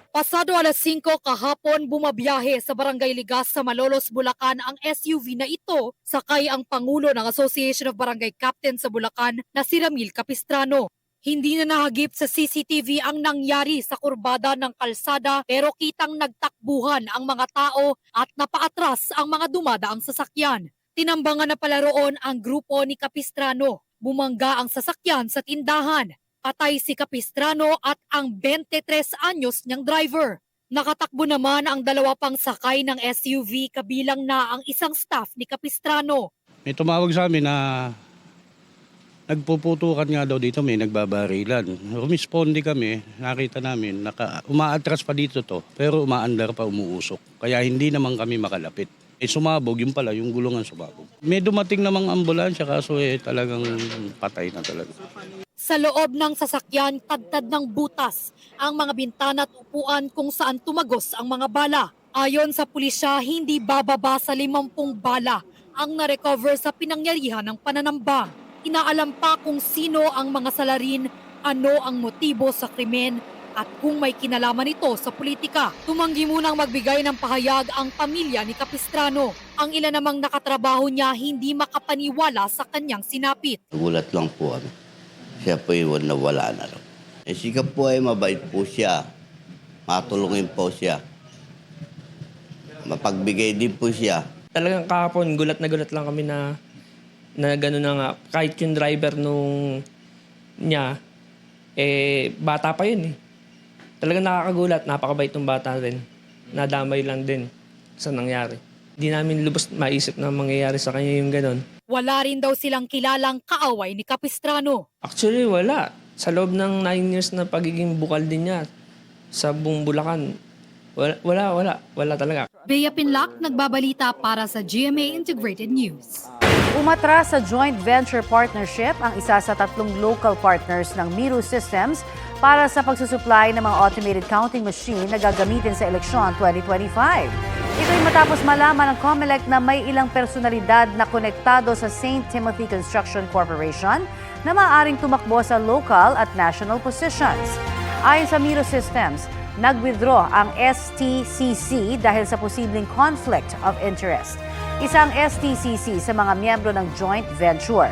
Speaker 11: Pasado alas 5 kahapon, bumabiyahe sa Barangay Ligas sa Malolos, Bulacan ang SUV na ito. Sakay ang Pangulo ng Association of Barangay Captains sa Bulacan na si Ramil Capistrano. Hindi na nahagip sa CCTV ang nangyari sa kurbada ng kalsada pero kitang nagtakbuhan ang mga tao at napaatras ang mga dumadaang sasakyan. Tinambangan na pala roon ang grupo ni Capistrano. Bumangga ang sasakyan sa tindahan. Patay si Capistrano at ang 23 anyos niyang driver. Nakatakbo naman ang dalawa pang sakay ng SUV kabilang na ang isang staff ni Capistrano.
Speaker 12: May tumawag sa amin na nagpuputukan nga daw dito, may nagbabarilan. Rumisponde kami, nakita namin, umaatras pa dito to, pero umaandar pa, umuusok. Kaya hindi naman kami makalapit. Sumabog, yung pala, yung gulungan sumabog. May dumating namang ambulansya kaso talagang patay na talaga.
Speaker 11: Sa loob ng sasakyan, tadtad ng butas ang mga bintana at upuan kung saan tumagos ang mga bala. Ayon sa pulisya, hindi bababa sa 50 bala ang narecover sa pinangyarihan ng pananambang. Inaalam pa kung sino ang mga salarin, ano ang motibo sa krimen at kung may kinalaman ito sa politika. Tumanggi munang magbigay ng pahayag ang pamilya ni Capistrano. Ang ilan namang nakatrabaho niya hindi makapaniwala sa kanyang sinapit.
Speaker 26: Nagulat lang po kami. Siya po yung nawala na raw.
Speaker 14: Si Kap po ay mabait po siya. Matulungin po siya. Mapagbigay din po siya.
Speaker 15: Talagang kahapon, gulat lang kami na gano'n na nga. Kahit yung driver niya, bata pa yun eh. Talagang nakakagulat, napakabait ng bata rin. Nadamay lang din sa nangyari. Hindi namin lubos maisip na mangyayari sa kanya yung gano'n.
Speaker 11: Wala rin daw silang kilalang kaaway ni Capistrano.
Speaker 15: Actually, wala. Sa loob ng 9 years na pagiging bukal din niya sa buong Bulacan, wala talaga.
Speaker 11: Bea Pinlac, nagbabalita para sa GMA Integrated News.
Speaker 1: Umatras sa joint venture partnership ang isa sa 3 local partners ng Miro Systems para sa pagsusupply ng mga automated counting machine na gagamitin sa eleksyon 2025. Ito'y matapos malaman ng COMELEC na may ilang personalidad na konektado sa St. Timothy Construction Corporation na maaaring tumakbo sa local at national positions. Ayon sa Miro Systems, nag-withdraw ang STCC dahil sa posibleng conflict of interest. Isang STCC sa mga miyembro ng joint venture.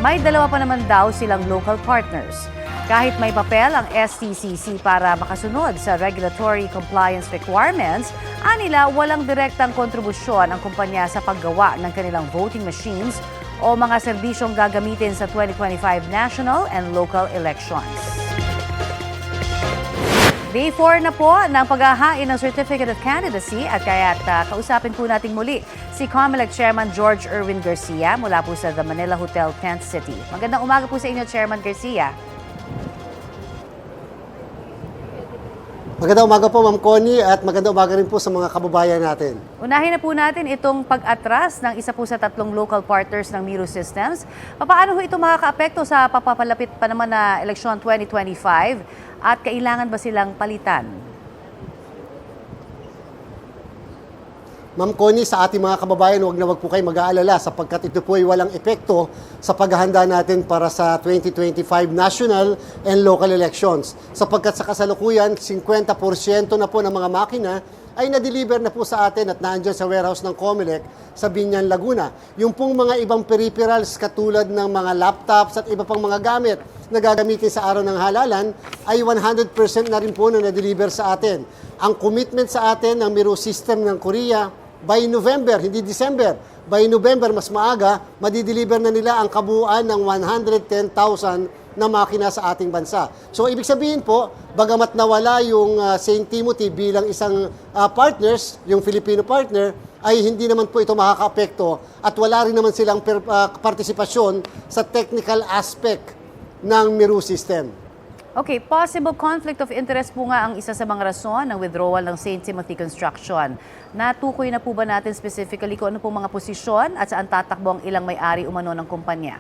Speaker 1: May 2 pa naman daw silang local partners. Kahit may papel ang STCC para makasunod sa regulatory compliance requirements, anila walang direktang kontribusyon ang kumpanya sa paggawa ng kanilang voting machines o mga serbisyong gagamitin sa 2025 national and local elections. Day 4 na po ng paghahain ng Certificate of Candidacy at kaya't kausapin po natin muli si COMELEC Chairman George Erwin Garcia mula po sa The Manila Hotel, Tent City. Magandang umaga po sa inyo, Chairman Garcia.
Speaker 16: Magandang umaga po, Ma'am Connie, at magandang umaga rin po sa mga kababayan natin.
Speaker 1: Unahin na po natin itong pag-atras ng isa po sa 3 local partners ng Miro Systems. Paano ho ito makakaapekto sa papapalapit pa naman na eleksyon 2025 at kailangan ba silang palitan?
Speaker 16: Ma'am Connie, sa ating mga kababayan, wag po kayo mag-aalala sapagkat ito po ay walang epekto sa paghahanda natin para sa 2025 national and local elections. Sapagkat sa kasalukuyan, 50% na po ng mga makina ay na-deliver na po sa atin at naandyan sa warehouse ng COMELEC sa Biñan, Laguna. Yung pong mga ibang peripherals katulad ng mga laptops at iba pang mga gamit na gagamitin sa araw ng halalan ay 100% na rin po na na-deliver sa atin. Ang commitment sa atin ng Miro System ng Korea, by November, hindi December, by November, mas maaga, madideliver na nila ang kabuuan ng 110,000 na makina sa ating bansa. So, ibig sabihin po, bagamat nawala yung St. Timothy bilang isang partners, yung Filipino partner, ay hindi naman po ito makaka-apekto at wala rin naman silang partisipasyon sa technical aspect ng Miro System.
Speaker 1: Okay, possible conflict of interest po nga ang isa sa mga rason ng withdrawal ng St. Timothy Construction. Natukoy na po ba natin specifically kung ano po mga posisyon at saan tatakbo ang ilang may-ari umano ng kumpanya?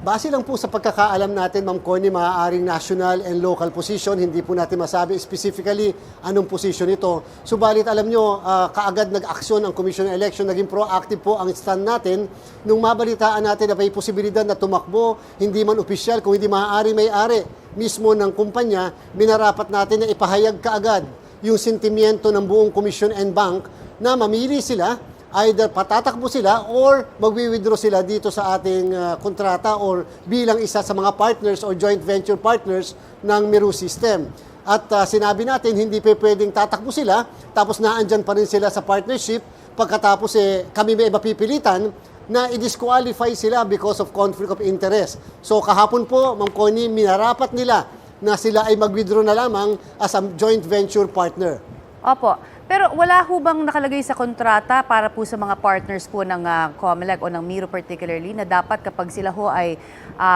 Speaker 16: Base lang po sa pagkakaalam natin, Ma'am Connie, maaaring national and local position. Hindi po natin masabi specifically anong position ito. Subalit alam nyo, kaagad nag-aksyon ang Commission on Election. Naging proactive po ang stand natin nung mabalitaan natin na may posibilidad na tumakbo, hindi man opisyal, kung hindi maaari may-ari mismo ng kumpanya, minarapat natin na ipahayag kaagad yung sentimiento ng buong Commission and Bank na mamili sila, either patatakbo sila or magwi-withdraw sila dito sa ating kontrata or bilang isa sa mga partners or joint venture partners ng Miro System. At sinabi natin, hindi pwedeng tatakbo sila, tapos naandyan pa rin sila sa partnership, pagkatapos kami may mapipilitan na i-disqualify sila because of conflict of interest. So kahapon po, Ma'am Connie, minarapat nila na sila ay mag-withdraw na lamang as a joint venture partner.
Speaker 1: Opo. Pero wala ho bang nakalagay sa kontrata para po sa mga partners po ng COMELEC o ng Miro particularly na dapat kapag sila ho ay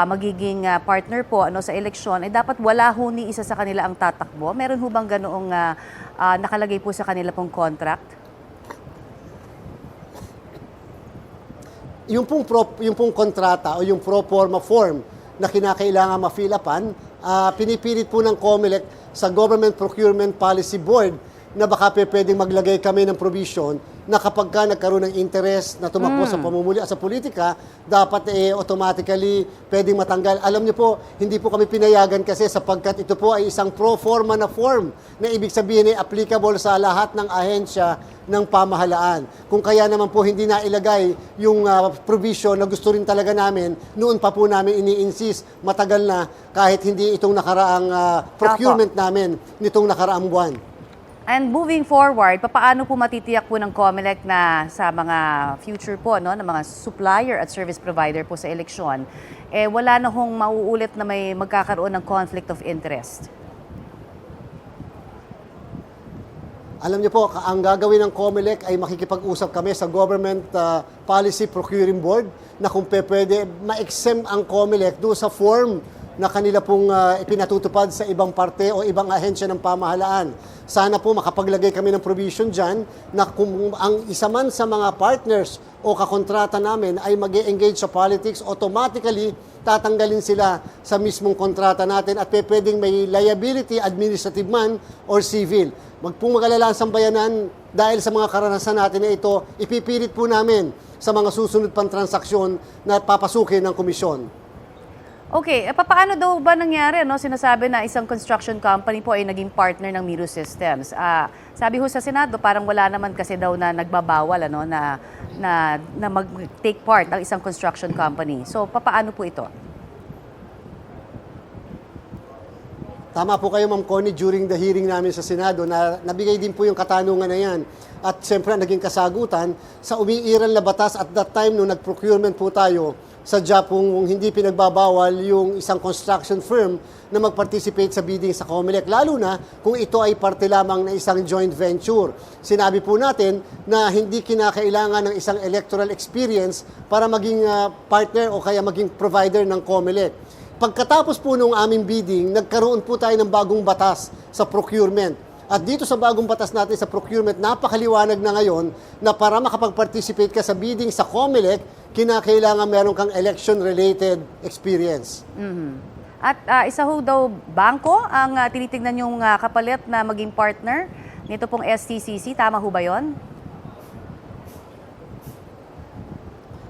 Speaker 1: magiging partner po sa eleksyon, ay dapat wala ho ni isa sa kanila ang tatakbo? Meron ho bang ganoong nakalagay po sa kanila pong contract?
Speaker 16: Yung pong kontrata o yung pro forma form na kinakailangan ma-fill upan, pinipilit po ng COMELEC sa Government Procurement Policy Board na baka pwedeng maglagay kami ng provision na kapag ka nagkaroon ng interest na tumakbo sa pamumuli at sa politika, dapat automatically pwedeng matanggal. Alam niyo po, hindi po kami pinayagan kasi sapagkat ito po ay isang pro forma na form na ibig sabihin ay applicable sa lahat ng ahensya ng pamahalaan. Kung kaya naman po hindi na ilagay yung provision na gusto rin talaga namin, noon pa po namin ini-insist matagal na kahit hindi itong nakaraang procurement namin nitong nakaraang buwan.
Speaker 1: And moving forward, paano po matitiyak po ng COMELEC na sa mga future po, no, ng mga supplier at service provider po sa eleksyon, wala na hong mauulit na may magkakaroon ng conflict of interest?
Speaker 16: Alam niyo po, ang gagawin ng COMELEC ay makikipag-usap kami sa Government Policy Procuring Board na kung pwede ma-exempt ang COMELEC doon sa form na kanila pong ipinatutupad sa ibang parte o ibang ahensya ng pamahalaan. Sana po makapaglagay kami ng provision dyan na kung ang isa man sa mga partners o kakontrata namin ay mag-engage sa politics, automatically tatanggalin sila sa mismong kontrata natin at pwedeng may liability, administrative man or civil. Wag pong mag-alala ang sambayanan dahil sa mga karanasan natin na ito, ipipilit po namin sa mga susunod pang transaksyon na papasukin ng komisyon.
Speaker 1: Okay, paano daw ba nangyari? No? Sinasabi na isang construction company po ay naging partner ng Miro Systems. Sabi ho sa Senado, parang wala naman kasi daw na nagbabawal na mag-take part ng isang construction company. So, paano po ito?
Speaker 16: Tama po kayo, Ma'am Connie, during the hearing namin sa Senado, na nabigay din po yung katanungan na yan. At siyempre, naging kasagutan sa umiiral na batas at that time nung nag-procurement po tayo, sadya pong hindi pinagbabawal yung isang construction firm na mag-participate sa bidding sa COMELEC, lalo na kung ito ay parte lamang ng isang joint venture. Sinabi po natin na hindi kinakailangan ng isang electoral experience para maging partner o kaya maging provider ng COMELEC. Pagkatapos po nung aming bidding, nagkaroon po tayo ng bagong batas sa procurement. At dito sa bagong batas natin sa procurement, napakaliwanag na ngayon na para makapag-participate ka sa bidding sa COMELEC, kinakailangan meron kang election-related experience.
Speaker 1: At isa ho daw bangko ang tinitignan yung kapalit na maging partner nito pong STCC. Tama ho ba yun?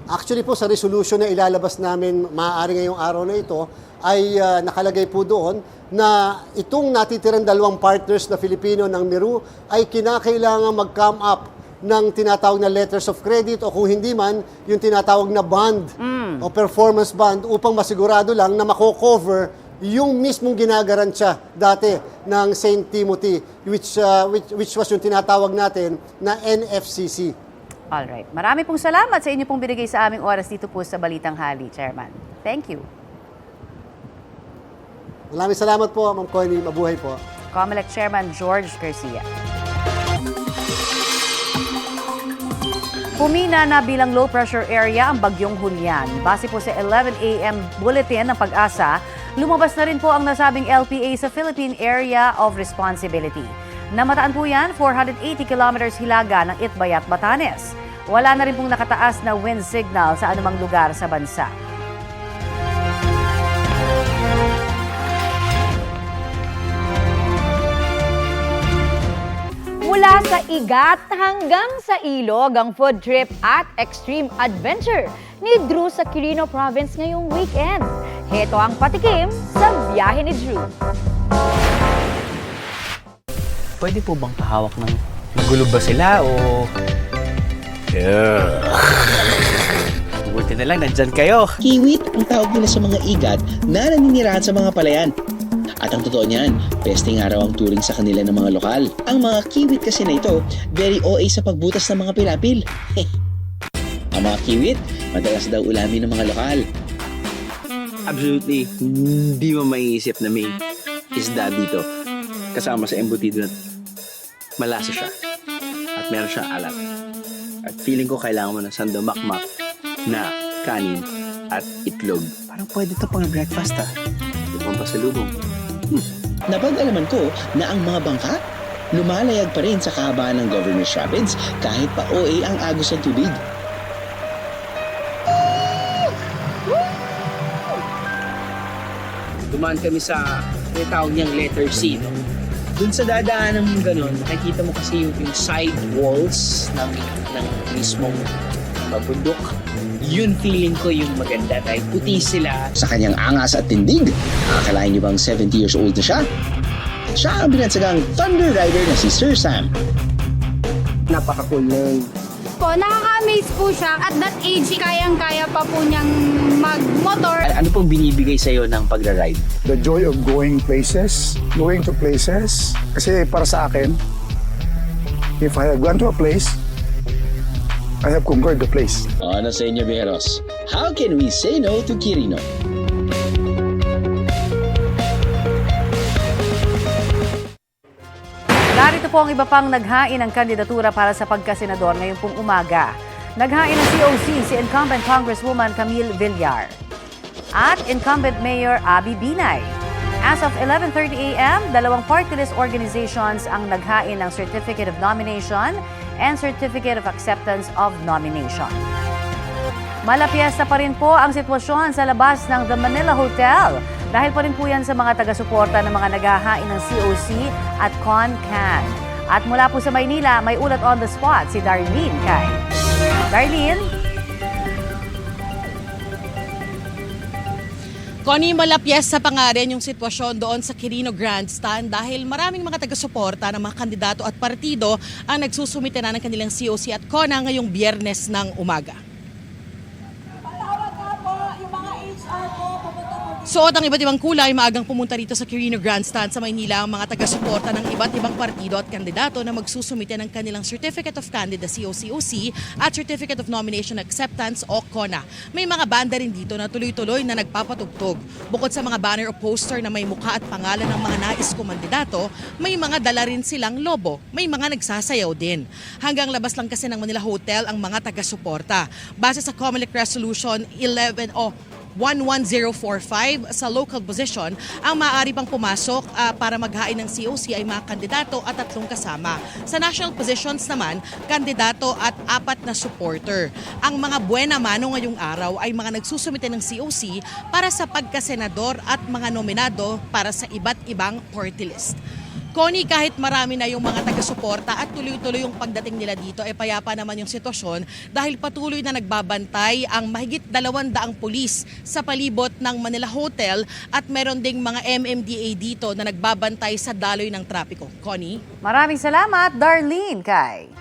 Speaker 16: Actually po, sa resolution na ilalabas namin maaari ngayong araw na ito, ay nakalagay po doon na itong natitirang dalawang partners na Filipino ng Miro ay kinakailangan mag-come up ng tinatawag na letters of credit o kung hindi man, yung tinatawag na bond o performance bond upang masigurado lang na mako-cover yung mismong ginagarantiya dati ng St. Timothy which was yung tinatawag natin na NFCC.
Speaker 1: Alright. Marami pong salamat sa inyo pong binigay sa aming oras dito po sa Balitang Hali, Chairman. Thank you.
Speaker 16: Maraming salamat po, Ma'am Connie. Mabuhay po.
Speaker 1: COMELEC Chairman George Garcia. Humina na bilang low pressure area ang bagyong Julian. Base po sa 11 a.m. bulletin ng Pag-asa, lumabas na rin po ang nasabing LPA sa Philippine Area of Responsibility. Namataan po yan 480 kilometers hilaga ng Itbayat, Batanes. Wala na rin pong nakataas na wind signal sa anumang lugar sa bansa.
Speaker 2: Mula sa Igat hanggang sa Ilog, ang food trip at extreme adventure ni Drew sa Quirino Province ngayong weekend. Heto ang patikim sa biyahe ni Drew.
Speaker 3: Pwede po bang pahawak ng magulo ba sila o... Buti na lang, nandyan kayo.
Speaker 17: Kiwit ang tawag nila sa mga igat na naninirahan sa mga palayan. At ang totoo niyan, pesting araw ang turing sa kanila ng mga lokal. Ang mga kiwit kasi na ito, very OA sa pagbutas ng mga pilapil. Ang mga kiwit, madalas daw ulamin ng mga lokal.
Speaker 3: Absolutely, hindi mo maiisip na may isda dito. Kasama sa embutido na malasa siya. At meron siyang alat. At feeling ko kailangan mo ng sandamakmak na kanin at itlog. Parang pwede ito pang breakfast Ito pang pasalubong.
Speaker 17: Napag-alaman ko na ang mga bangka lumalayag pa rin sa kahabaan ng Governor's Rapids kahit pa OA ang agos ng tubig.
Speaker 3: Dumaan kami sa tinatawag niyang letter C. No?
Speaker 13: dun sa dadaanan mong ganun, nakikita mo kasi yung side walls ng mismong bundok. Yun feeling ko yung maganda, right? Puti sila.
Speaker 17: Sa kanyang angas at tindig, akalain niyo bang 70 years old na siya? Siya ang binatsagang Thunder Rider na si Sir Sam.
Speaker 13: Napaka-cool na
Speaker 18: nakaka-amaze po siya. At that age, kayang-kaya pa po niyang mag-motor.
Speaker 13: Ano pong binibigay sa'yo ng pagra-ride?
Speaker 20: The joy of going to places. Kasi para sa akin, if I have gone to a place, I have conquered the place.
Speaker 17: Ano sa inyo, Vijeros? How can we say no to Quirino?
Speaker 1: Narito po ang iba pang naghain ng kandidatura para sa pagkasenador ngayong pong umaga. Naghain ng COC si incumbent Congresswoman Camille Villar at incumbent Mayor Abby Binay. As of 11:30 a.m., dalawang party list organizations ang naghain ng Certificate of Nomination and Certificate of Acceptance of Nomination. Malapiesta pa rin po ang sitwasyon sa labas ng The Manila Hotel dahil pa rin po yan sa mga taga-suporta ng mga naghahain ng COC at CONCAN. At mula po sa Maynila, may ulat on the spot si Darlene Kay. Darlene?
Speaker 21: Connie, malapiesta pa nga rin yung sitwasyon doon sa Quirino Grandstand dahil maraming mga taga-suporta ng mga kandidato at partido ang nagsusumite na ng kanilang COC at CONA ngayong Biyernes ng umaga. Suot ang iba't ibang kulay, maagang pumunta rito sa Quirino Grandstand sa Maynila ang mga taga-suporta ng iba't ibang partido at kandidato na magsusumite ng kanilang Certificate of Candidacy o COC at Certificate of Nomination Acceptance o CONA. May mga banda rin dito na tuloy-tuloy na nagpapatugtog. Bukod sa mga banner o poster na may mukha at pangalan ng mga nais kong kandidato, may mga dala rin silang lobo. May mga nagsasayaw din. Hanggang labas lang kasi ng Manila Hotel ang mga taga-suporta. Base sa COMELEC Resolution 11045 sa local position, ang maaari pang pumasok para maghain ng COC ay mga kandidato at 3 kasama. Sa national positions naman, kandidato at 4 na supporter. Ang mga buena mano ngayong araw ay mga nagsusumite ng COC para sa pagkasenador at mga nominado para sa iba't ibang party list. Connie, kahit marami na yung mga taga-suporta at tuloy-tuloy yung pagdating nila dito, payapa naman yung sitwasyon dahil patuloy na nagbabantay ang mahigit 200 pulis sa palibot ng Manila Hotel at meron ding mga MMDA dito na nagbabantay sa daloy ng trapiko. Connie?
Speaker 1: Maraming salamat, Darlene Kay.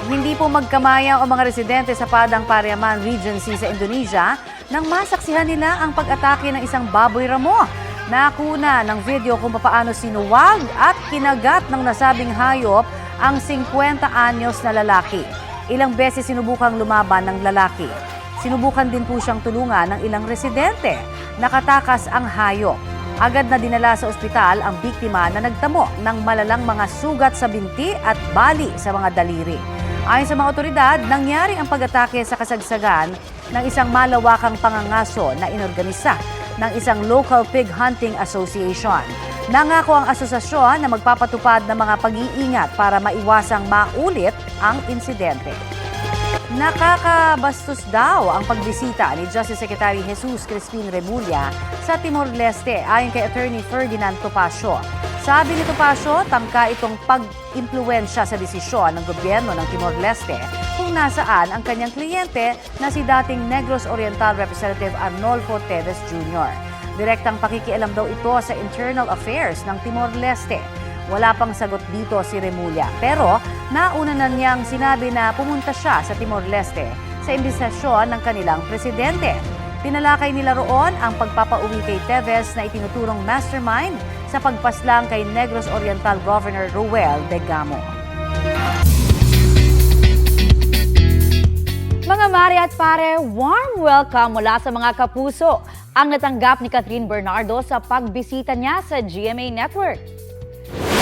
Speaker 1: Hindi po magkamaya ang mga residente sa Padang Pariaman Regency sa Indonesia nang masaksihan nila ang pag-atake ng isang baboy ramo. Nakuna ng video kung paano sinuwag at kinagat ng nasabing hayop ang 50 anyos na lalaki. Ilang beses sinubukang lumaban ng lalaki. Sinubukan din po siyang tulungan ng ilang residente. Nakatakas ang hayop. Agad na dinala sa ospital ang biktima na nagtamo ng malalang mga sugat sa binti at bali sa mga daliri. Ayon sa mga otoridad, nangyari ang pag-atake sa kasagsagan ng isang malawakang pangangaso na inorganisa ng isang local pig hunting association. Nangako ang asosasyon na magpapatupad ng mga pag-iingat para maiwasang maulit ang insidente. Nakakabastos daw ang pagbisita ni Justice Secretary Jesus Crispin Remulla sa Timor-Leste ayon kay Attorney Ferdinand Topacio. Sabi ni Topacio, tangka itong pag-impluwensya sa desisyon ng gobyerno ng Timor-Leste kung nasaan ang kanyang kliyente na si dating Negros Oriental Representative Arnolfo Teves Jr. Direktang pakikialam daw ito sa internal affairs ng Timor-Leste. Wala pang sagot dito si Remulla. Pero nauna na niyang sinabi na pumunta siya sa Timor-Leste sa imbisasyon ng kanilang presidente. Tinalakay nila roon ang pagpapauwi kay Teves na itinuturong mastermind sa pagpaslang kay Negros Oriental Governor Ruel Degamo.
Speaker 2: Mga mare at pare, warm welcome mula sa mga kapuso ang natanggap ni Catherine Bernardo sa pagbisita niya sa GMA Network.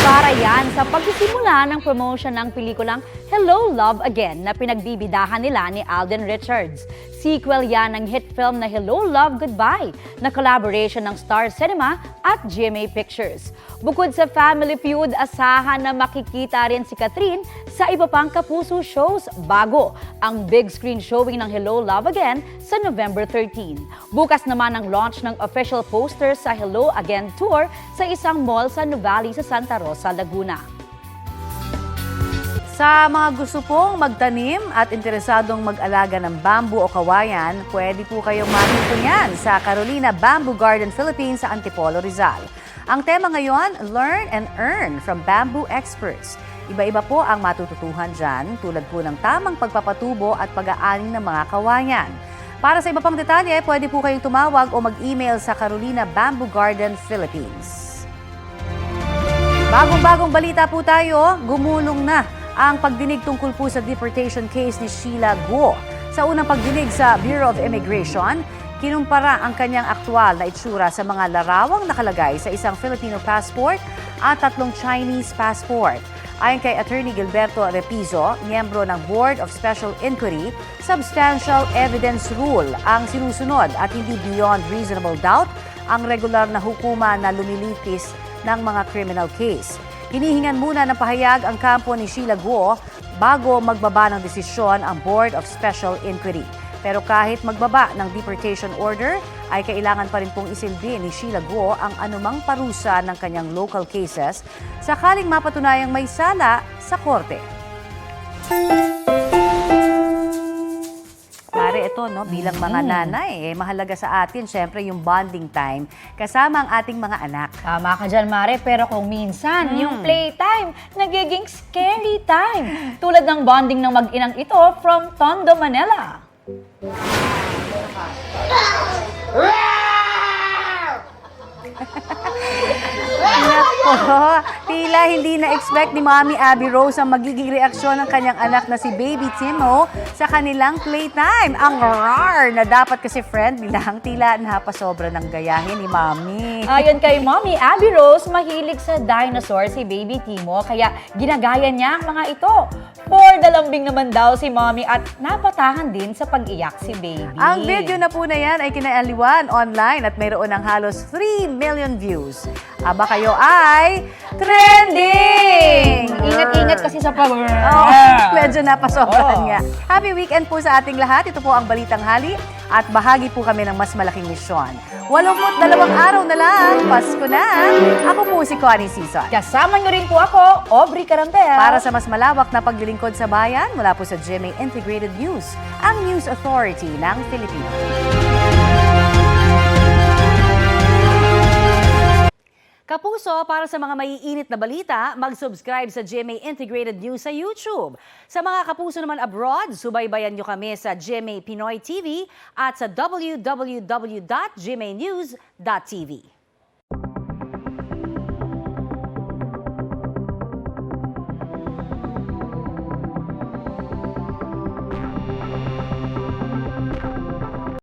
Speaker 2: Para yan sa pagsisimula ng promotion ng pelikulang Hello Love Again na pinagbibidahan nila ni Alden Richards. Sequel yan ng hit film na Hello Love Goodbye na collaboration ng Star Cinema at GMA Pictures. Bukod sa family feud, asahan na makikita rin si Catherine sa iba pang Kapuso shows bago ang big screen showing ng Hello Love Again sa November 13. Bukas naman ang launch ng official poster sa Hello Again Tour sa isang mall sa Nuvali sa Santa Rosa, Laguna.
Speaker 1: Sa mga gusto pong magtanim at interesadong mag-alaga ng bamboo o kawayan, pwede po kayong makita niyan sa Carolina Bamboo Garden Philippines sa Antipolo, Rizal. Ang tema ngayon, Learn and Earn from Bamboo Experts. Iba-iba po ang matututuhan dyan, tulad po ng tamang pagpapatubo at pag-aaning ng mga kawayan. Para sa iba pang detalye, pwede po kayong tumawag o mag-email sa Carolina Bamboo Garden Philippines. Bagong-bagong balita po tayo, gumulong na ang pagdinig tungkol po sa deportation case ni Sheila Guo. Sa unang pagdinig sa Bureau of Immigration, kinumpara ang kanyang aktwal na itsura sa mga larawang nakalagay sa isang Filipino passport at 3 Chinese passport. Ayon kay Attorney Gilberto Repizo, miyembro ng Board of Special Inquiry, substantial evidence rule ang sinusunod at hindi beyond reasonable doubt ang regular na hukuma na lumilitis ng mga criminal case. Hinihingan muna ng pahayag ang kampo ni Sheila Guo bago magbaba ng desisyon ang Board of Special Inquiry. Pero kahit magbaba ng deportation order, ay kailangan pa rin pong isilbi ni Sheila Guo ang anumang parusa ng kanyang local cases sakaling mapatunayang may sala sa korte. Pare, ito, no, bilang mga nanay, mahalaga sa atin, syempre, yung bonding time kasama ang ating mga anak.
Speaker 2: Tama ka dyan, Mare, pero kung minsan, yung playtime, nagiging scary time. Tulad ng bonding ng mag-inang ito from Tondo, Manila.
Speaker 1: Nako, tila hindi na-expect ni Mommy Abby Rose ang magiging reaksyon ng kanyang anak na si Baby Timo sa kanilang playtime. Ang rar na dapat kasi friendly lang, tila napasobra ng gayahin ni Mommy.
Speaker 2: Ayon kay Mommy Abby Rose, mahilig sa dinosaur si Baby Timo, kaya ginagaya niya ang mga ito. For the lambing naman daw si Mommy at napatahan din sa pag-iyak si Baby.
Speaker 1: Ang video na po na yan ay kinaaliwan online at mayroon ng halos 3 million views. Aba kayo ay trending!
Speaker 2: Ingat-ingat kasi sa power.
Speaker 1: Oh, medyo napasobrahan nga. Happy weekend po sa ating lahat. Ito po ang Balitang Hali at bahagi po kami ng mas malaking misyon. 82 araw na lang, Pasko na. Ako po si Connie Season.
Speaker 2: Kasama niyo rin po ako, Aubrey Carampel.
Speaker 1: Para sa mas malawak na paglilingkod sa bayan, mula po sa GMA Integrated News, ang News Authority ng Filipino. Kapuso, para sa mga maiinit na balita, mag-subscribe sa GMA Integrated News sa YouTube. Sa mga kapuso naman abroad, subaybayan nyo kami sa GMA Pinoy TV at sa www.gmanews.tv.